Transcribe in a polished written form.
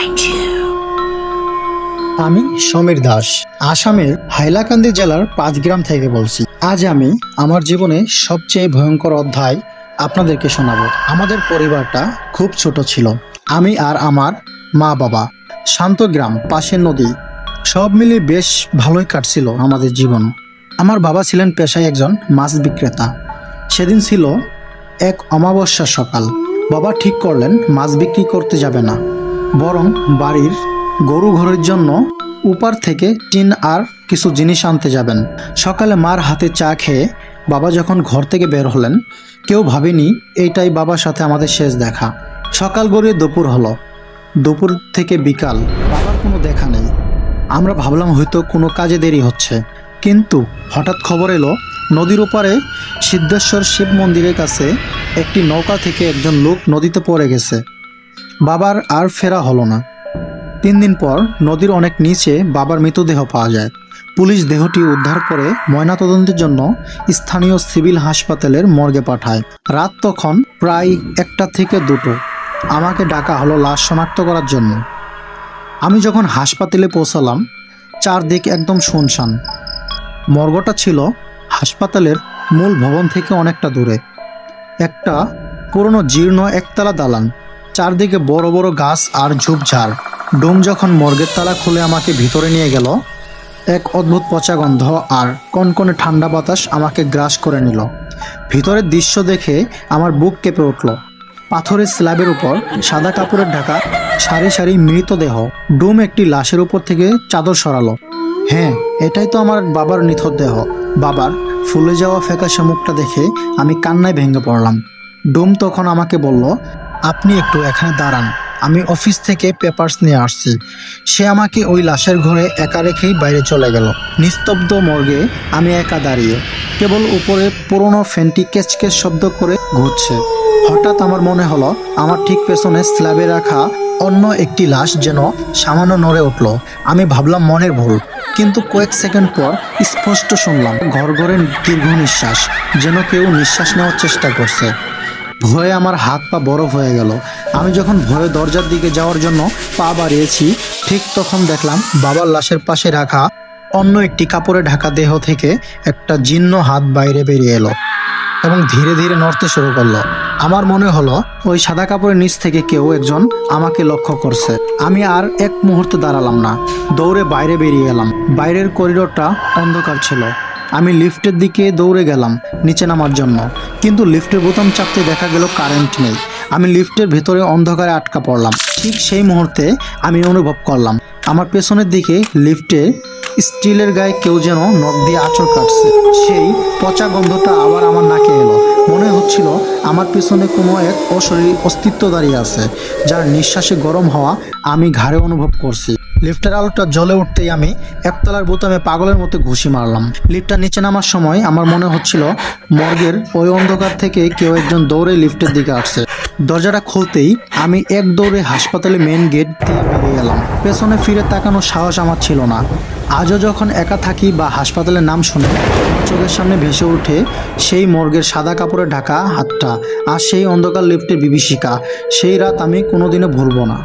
find you. আমি সমীর দাস আসামের হাইলাকান্দি জেলার ৫ গ্রাম থেকে বলছি। আজ আমি আমার জীবনে সবচেয়ে ভয়ঙ্কর অধ্যায় আপনাদেরকে শোনাবো। আমাদের পরিবারটা খুব ছোট ছিল। আমি আর আমার মা বাবা, শান্ত গ্রাম, পাশের নদী, সব মিলিয়ে বেশ ভালোই কাটছিল আমাদের জীবন। আমার বাবা ছিলেন পেশায় একজন মাছ বিক্রেতা। সেদিন ছিল এক অমাবস্যার সকাল। বাবা ঠিক করলেন মাছ বিক্রি করতে যাবে না, বরং বাড়ির গরু ঘরের জন্য উপার থেকে টিন আর কিছু জিনিস আনতে যাবেন। সকালে মার হাতে চা খেয়ে বাবা যখন ঘর থেকে বের হলেন, কেউ ভাবেনি এইটাই বাবার সাথে আমাদের শেষ দেখা। সকাল গড়িয়ে দুপুর হলো, দুপুর থেকে বিকাল, বাবার কোনো দেখা নেই। আমরা ভাবলাম হয়তো কোনো কাজে দেরি হচ্ছে, কিন্তু হঠাৎ খবর এলো নদীর ওপারে সিদ্ধেশ্বর শিব মন্দিরের কাছে একটি নৌকা থেকে একজন লোক নদীতে পড়ে গেছে। বাবার আর ফেরা হলো না। ৩ দিন পর নদীর অনেক নিচে বাবার মৃতদেহ পাওয়া যায়। পুলিশ দেহটি উদ্ধার করে ময়নাতদন্তের জন্য স্থানীয় সিভিল হাসপাতালের মর্গে পাঠায়। রাত তখন প্রায় ১টা থেকে ২টো। আমাকে ডাকা হলো লাশ শনাক্ত করার জন্য। আমি যখন হাসপাতালে পৌঁছালাম, চারদিক একদম শুনশান। মর্গটা ছিল হাসপাতালের মূল ভবন থেকে অনেকটা দূরে। একটা পুরনো জীর্ণ একতলা দালান, চারদিকে বড় বড় গাছ আর ঝোপঝাড়। ডোম যখন মর্গের তালা খুলে আমাকে ভিতরে নিয়ে গেল, এক অদ্ভুত পচা গন্ধ আর কনকনে ঠান্ডা বাতাস আমাকে গ্রাস করে নিল। ভিতরের দৃশ্য দেখে আমার বুক কেঁপে উঠল। পাথরের স্ল্যাবের উপর সাদা কাপড়ের ঢাকা সারি সারি মৃতদেহ। ডোম একটি লাশের উপর থেকে চাদর সরালো। হ্যাঁ, এটাই তো আমার বাবার নিথর দেহ। বাবার ফুলে যাওয়া ফ্যাকাশে মুখটা দেখে আমি কান্নায় ভেঙে পড়লাম। ডোম তখন আমাকে বলল, আপনি একটু এখানে দাঁড়ান, আমি অফিস থেকে পেপারস নিয়ে আসছি। সে আমাকে ওই লাশের ঘরে একা রেখেই বাইরে চলে গেল। নিস্তব্ধ মর্গে আমি একা দাঁড়িয়ে, কেবল উপরে পুরনো ফ্যানটি কেচকেচ শব্দ করে ঘুরছে। হঠাৎ আমার মনে হলো আমার ঠিক পেছনে স্ল্যাবে রাখা অন্য একটি লাশ যেন সামান্য নড়ে উঠল। আমি ভাবলাম মনের ভুল, কিন্তু কয়েক সেকেন্ড পর স্পষ্ট শুনলাম ঘর ঘরে দীর্ঘ নিঃশ্বাস, যেন কেউ নিঃশ্বাস নেওয়ার চেষ্টা করছে। ভয়ে আমার হাত পা বরফ হয়ে গেল। আমি যখন ভয়ে দরজার দিকে যাওয়ার জন্য পা বাড়িয়েছি, ঠিক তখন দেখলাম বাবার লাশের পাশে রাখা অন্য একটি কাপড়ে ঢাকা দেহ থেকে একটা জীর্ণ হাত বাইরে বেরিয়ে এলো এবং ধীরে ধীরে নড়তে শুরু করলো। আমার মনে হলো ওই সাদা কাপড়ের নিচ থেকে কেউ একজন আমাকে লক্ষ্য করছে। আমি আর এক মুহূর্ত দাঁড়ালাম না, দৌড়ে বাইরে বেরিয়ে এলাম। বাইরের করিডোরটা অন্ধকার ছিল। আমি লিফটের দিকে দৌড়ে গেলাম নিচে নামার জন্য, কিন্তু লিফটের বোতাম চাপতে দেখা গেল কারেন্ট নেই। আমি লিফটের ভেতরে অন্ধকারে আটকা পড়লাম। ঠিক সেই মুহূর্তে আমি অনুভব করলাম আমার পেছনের দিকে লিফটে স্টিলের গায়ে কেউ যেন নখ দিয়ে আঁচড় কাটছে। সেই পচা গন্ধটা আবার আমার নাকে এলো। মনে হচ্ছিল আমার পেছনে কোনো এক অশরীরী অস্তিত্ব দাঁড়িয়ে আছে, যার নিঃশ্বাসে গরম হওয়া আমি ঘাড়ে অনুভব করছি। লিফটের আলোটা জ্বলে উঠতেই আমি একতলার বোতামে পাগলের মতো ঘুষি মারলাম। লিফটটা নিচে নামার সময় আমার মনে হচ্ছিল মর্গের ওই অন্ধকার থেকে কেউ একজন দৌড়ে লিফটের দিকে আসছে। দরজাটা খুলতেই আমি এক দৌড়ে হাসপাতালে মেন গেট দিয়ে বেরিয়ে গেলাম। পেছনে ফিরে তাকানোর সাহস আমার ছিল না। আজও যখন একা থাকি বা হাসপাতালের নাম শুনে, চোখের সামনে ভেসে ওঠে সেই মর্গের সাদা কাপড়ে ঢাকা হাতটা আর সেই অন্ধকার লিফটের বিভীষিকা। সেই রাত আমি কোনোদিনও ভুলব না।